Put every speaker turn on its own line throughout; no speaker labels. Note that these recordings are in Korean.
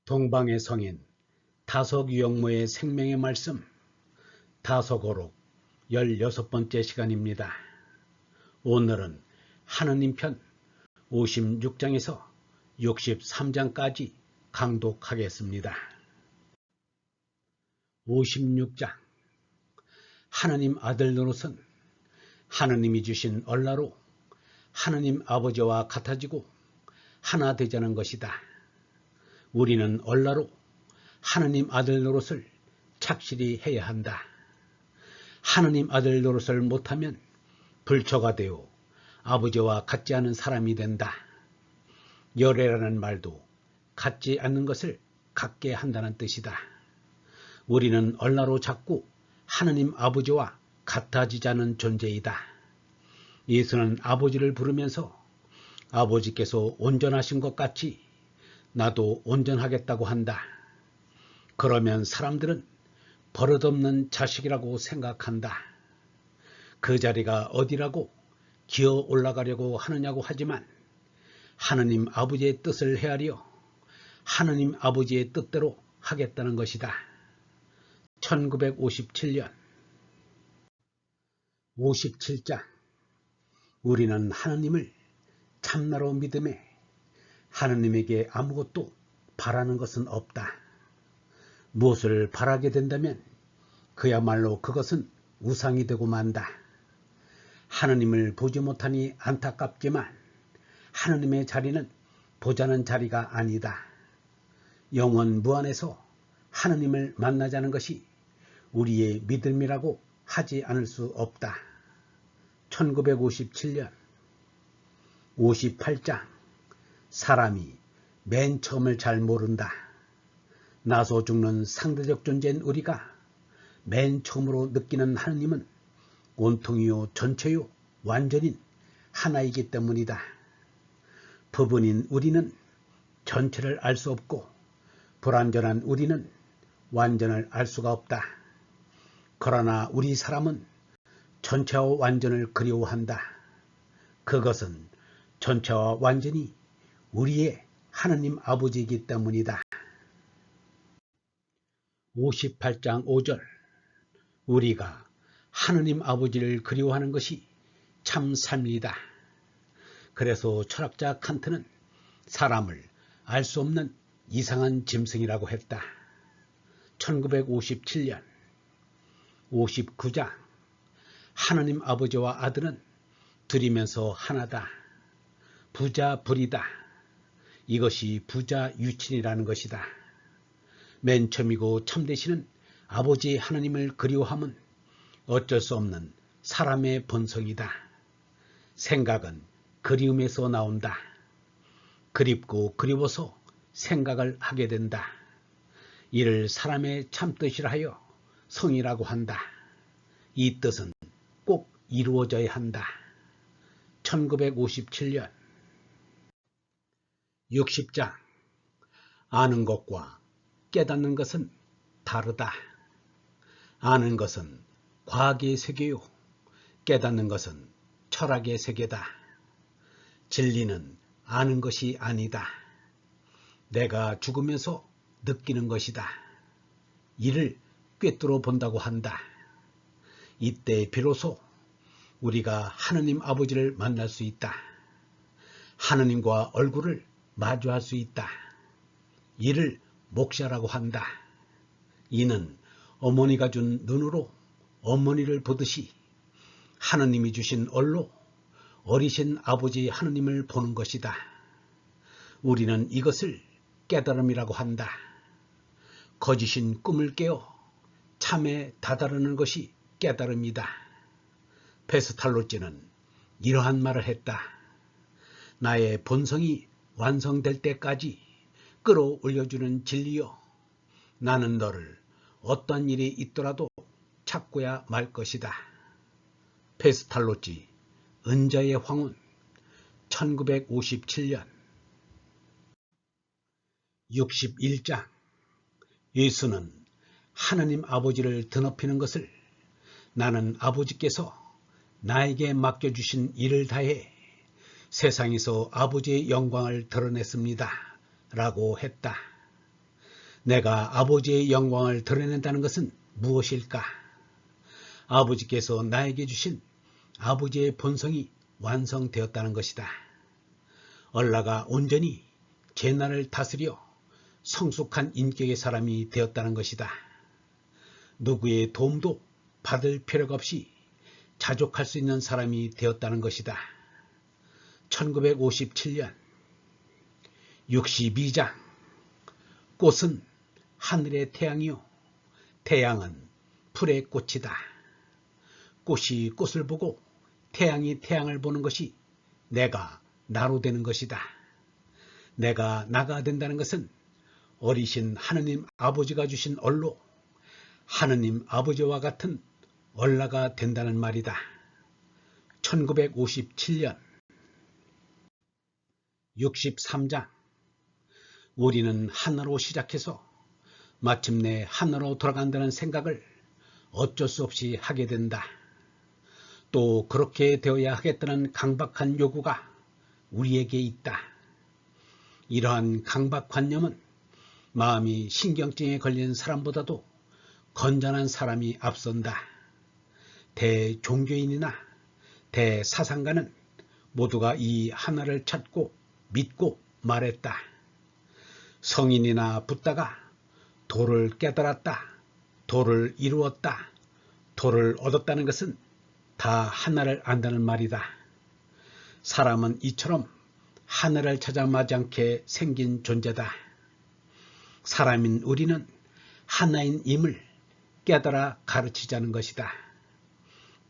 동방의 성인 다석유영모의 생명의 말씀 다석어록 16번째 시간입니다. 오늘은 하느님 편 56장에서 63장까지 강독하겠습니다. 56장 하느님 아들 노릇은 하느님이 주신 얼라로 하느님 아버지와 같아지고 하나 되자는 것이다. 우리는 얼라로 하느님 아들 노릇을 착실히 해야 한다. 하느님 아들 노릇을 못하면 불처가 되어 아버지와 같지 않은 사람이 된다. 열애라는 말도 같지 않는 것을 갖게 한다는 뜻이다. 우리는 얼라로 자꾸 하느님 아버지와 같아지자는 존재이다. 예수는 아버지를 부르면서 아버지께서 온전하신 것 같이 나도 온전하겠다고 한다. 그러면 사람들은 버릇없는 자식이라고 생각한다. 그 자리가 어디라고 기어 올라가려고 하느냐고 하지만 하느님 아버지의 뜻을 헤아려 하느님 아버지의 뜻대로 하겠다는 것이다. 1957년 57장 우리는 하느님을 참나로 믿음에 하느님에게 아무것도 바라는 것은 없다. 무엇을 바라게 된다면 그야말로 그것은 우상이 되고 만다. 하느님을 보지 못하니 안타깝지만 하느님의 자리는 보자는 자리가 아니다. 영원 무한에서 하느님을 만나자는 것이 우리의 믿음이라고 하지 않을 수 없다. 1957년 58장 사람이 맨 처음을 잘 모른다. 나서 죽는 상대적 존재인 우리가 맨 처음으로 느끼는 하느님은 온통이요 전체요 완전인 하나이기 때문이다. 부분인 우리는 전체를 알 수 없고 불완전한 우리는 완전을 알 수가 없다. 그러나 우리 사람은 전체와 완전을 그리워한다. 그것은 전체와 완전히 우리의 하느님 아버지이기 때문이다. 58장 5절 우리가 하느님 아버지를 그리워하는 것이 참 삶이다. 그래서 철학자 칸트는 사람을 알 수 없는 이상한 짐승이라고 했다. 1957년 59장 하느님 아버지와 아들은 들이면서 하나다. 부자 불이다. 이것이 부자 유친이라는 것이다. 맨 처음이고 참되시는 아버지 하느님을 그리워함은 어쩔 수 없는 사람의 본성이다. 생각은 그리움에서 나온다. 그립고 그리워서 생각을 하게 된다. 이를 사람의 참뜻이라 하여 성이라고 한다. 이 뜻은 꼭 이루어져야 한다. 1957년 60장 아는 것과 깨닫는 것은 다르다. 아는 것은 과학의 세계요. 깨닫는 것은 철학의 세계다. 진리는 아는 것이 아니다. 내가 죽으면서 느끼는 것이다. 이를 꿰뚫어 본다고 한다. 이때 비로소 우리가 하느님 아버지를 만날 수 있다. 하느님과 얼굴을 마주할 수 있다. 이를 목자라고 한다. 이는 어머니가 준 눈으로 어머니를 보듯이 하느님이 주신 얼로 어리신 아버지 하느님을 보는 것이다. 우리는 이것을 깨달음이라고 한다. 거짓인 꿈을 깨어 참에 다다르는 것이 깨달음이다. 페스탈로찌는 이러한 말을 했다. 나의 본성이 완성될 때까지 끌어올려주는 진리여, 나는 너를 어떤 일이 있더라도 찾고야 말 것이다. 페스탈로찌 은자의 황혼 1957년 61장 예수는 하느님 아버지를 드높이는 것을 나는 아버지께서 나에게 맡겨주신 일을 다해 세상에서 아버지의 영광을 드러냈습니다. 라고 했다. 내가 아버지의 영광을 드러낸다는 것은 무엇일까? 아버지께서 나에게 주신 아버지의 본성이 완성되었다는 것이다. 얼라가 온전히 제 나를 다스려 성숙한 인격의 사람이 되었다는 것이다. 누구의 도움도 받을 필요가 없이 자족할 수 있는 사람이 되었다는 것이다. 1957년 62장 꽃은 하늘의 태양이요 태양은 풀의 꽃이다. 꽃이 꽃을 보고 태양이 태양을 보는 것이 내가 나로 되는 것이다. 내가 나가 된다는 것은 어리신 하느님 아버지가 주신 얼로 하느님 아버지와 같은 얼라가 된다는 말이다. 1957년 63장 우리는 하나로 시작해서 마침내 하나로 돌아간다는 생각을 어쩔 수 없이 하게 된다. 또 그렇게 되어야 하겠다는 강박한 요구가 우리에게 있다. 이러한 강박관념은 마음이 신경증에 걸린 사람보다도 건전한 사람이 앞선다. 대종교인이나 대사상가는 모두가 이 하나를 찾고 믿고 말했다. 성인이나 붓다가 도를 깨달았다, 도를 이루었다, 도를 얻었다는 것은 다 하나를 안다는 말이다. 사람은 이처럼 하나를 찾아 마지 않게 생긴 존재다. 사람인 우리는 하나인 임을 깨달아 가르치자는 것이다.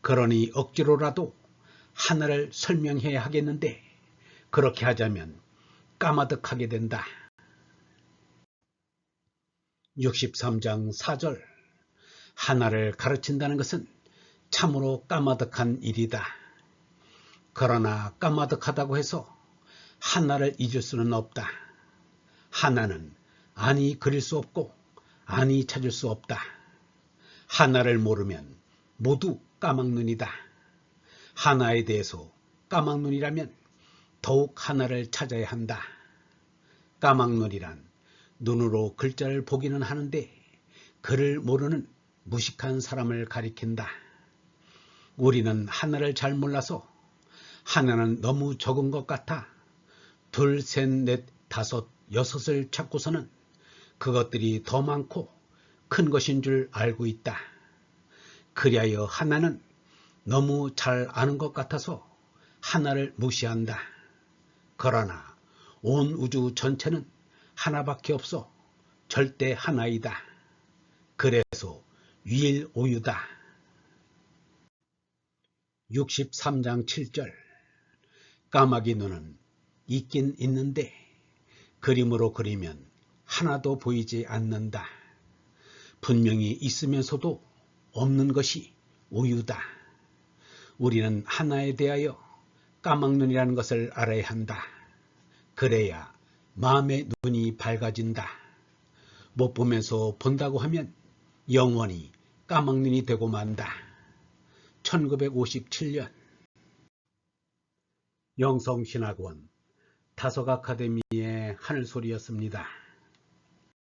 그러니 억지로라도 하나를 설명해야 하겠는데 그렇게 하자면 까마득하게 된다. 63장 4절 하나를 가르친다는 것은 참으로 까마득한 일이다. 그러나 까마득하다고 해서 하나를 잊을 수는 없다. 하나는 아니 그릴 수 없고 아니 찾을 수 없다. 하나를 모르면 모두 까막눈이다. 하나에 대해서 까막눈이라면 더욱 하나를 찾아야 한다. 까막눈이란 눈으로 글자를 보기는 하는데 글을 모르는 무식한 사람을 가리킨다. 우리는 하나를 잘 몰라서 하나는 너무 적은 것 같아 둘, 셋, 넷, 다섯, 여섯을 찾고서는 그것들이 더 많고 큰 것인 줄 알고 있다. 그리하여 하나는 너무 잘 아는 것 같아서 하나를 무시한다. 그러나 온 우주 전체는 하나밖에 없어 절대 하나이다. 그래서 유일오유다. 63장 7절 까마귀 눈은 있긴 있는데 그림으로 그리면 하나도 보이지 않는다. 분명히 있으면서도 없는 것이 우유다. 우리는 하나에 대하여 까막눈이라는 것을 알아야 한다. 그래야 마음의 눈이 밝아진다. 못 보면서 본다고 하면 영원히 까막눈이 되고 만다. 1957년 영성신학원 다석아카데미의 하늘소리였습니다.